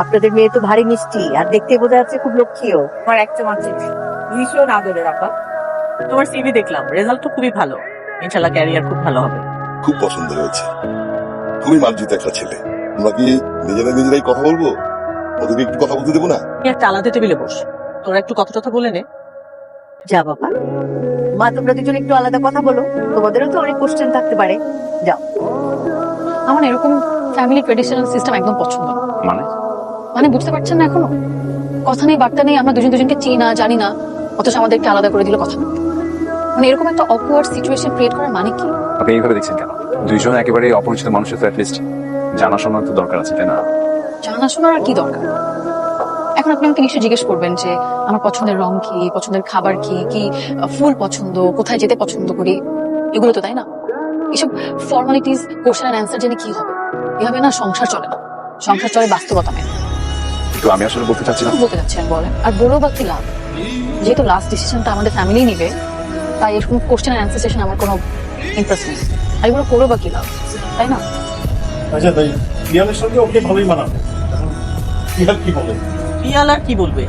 আপনাদের মেয়ে তো ভারী মিষ্টি, আর দেখতে বোঝা যাচ্ছে খুব লক্ষ্মীও। আমার একটা মাত্র ভীষণ আদরের আপা। তোমার সিভি দেখলাম, রেজাল্ট তো খুবই ভালো। ইনশাল্লাহ ক্যারিয়ার খুব ভালো হবে। খুব পছন্দ হয়েছে, খুবই মার্জিত একটা ছেলে। আমরা কি নিজেরাই কথা বলবো? ওদেরকে একটু কথা বলতে দেবো না? তুই একটা আলাদা টেবিলে বস, তোরা একটু কথা বলে নে। যা বাবা, মা তোমরা দুজন একটু আলাদা কথা বলো, তোমাদেরও তো অনেক কোশ্চেন থাকতে পারে। যাও। আমার এরকম ফ্যামিলি ট্রেডিশনাল সিস্টেম একদম পছন্দ না। মানে বুঝতে পারছেন না এখনো? কথা নেই বার্তা নেই, আমরা দুজনকে চিনি না জানি না, অথচ আমাদেরকে আলাদা করে দিল কথা বলতে। মানে এরকম একটা অকওয়ার্ড সিচুয়েশন ক্রিয়েট করার মানে কি? আপনি এইভাবে দেখছেন কেন? দুইজন একেবারে অপরিচিত মানুষের তো অ্যাটলিস্ট জানাশোনার তো দরকার আছে, তাই না? জানাশোনার আর কি দরকার? এখন আপনি আমাকে নিশ্চয়ই জিজ্ঞেস করবেন যে আমার পছন্দের রং কি, পছন্দের খাবার কি, কি ফুল পছন্দ, কোথায় যেতে পছন্দ করি, এগুলো তো, তাই না? এসব ফর্মালিটিস কোশ্চেন এন্ড অ্যান্সার জেনে কি হবে? এভাবে না সংসার চলে না, সংসার চলে বাস্তবতা মেনে। তো আমি আসলে বলতে চাচ্ছিলাম, বলতে চাচ্ছেন বলেন, আর বলেও বা কি লাভ? যেহেতু লাস্ট ডিসিশনটা আমাদের ফ্যামিলি নিবে, তাই এরকম কোশ্চেন এন্ড অ্যান্সার সেশন আমার কোনো ইন্টারেস্ট নেই। আর এগুলো করেও বা কি লাভ, তাই না? আচ্ছা তাই পিয়ালের সঙ্গে ওকে ভালোই মানাবে। পিয়াল কি বলে? পিয়াল আর কি বলবে?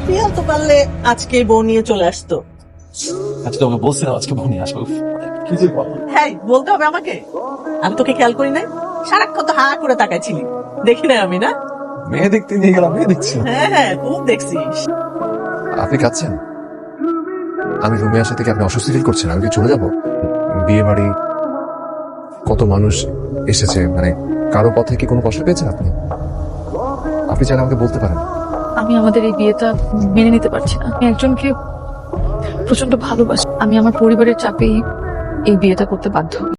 পিয়াল তো পারলে আজকে বউ নিয়ে চলে আসতো। আজকে ওকে বলছিলাম আজকে বনি আসবো। কি যে বল? হ্যাঁ, বলতে হবে আমাকে? আমি তোকে খেয়াল করি নাই? সারাক্ষণ তো হা করে তাকাইছিলি, দেখি নাই আমি? না, মেয়ে দেখতে নিয়ে গেলাম, মেয়ে দেখছি। হ্যাঁ খুব দেখছিস। আপনি কাঁদছেন? আমি রুমে আসা থেকে আপনি অস্বস্তি ফিল করছেন? আমি কি চলে যাব? বিয়ে বাড়ি, কত মানুষ এসেছে, মানে কারো পথে কি কোনো কষ্ট পেয়েছেন আপনি? আপনি চাইলে আমাকে বলতে পারেন। আমি আমাদের এই বিয়েটা মেনে নিতে পারছি না। আমি একজনকে প্রচন্ড ভালোবাসি, আমি আমার পরিবারের চাপেই এই বিয়েটা করতে বাধ্য হই।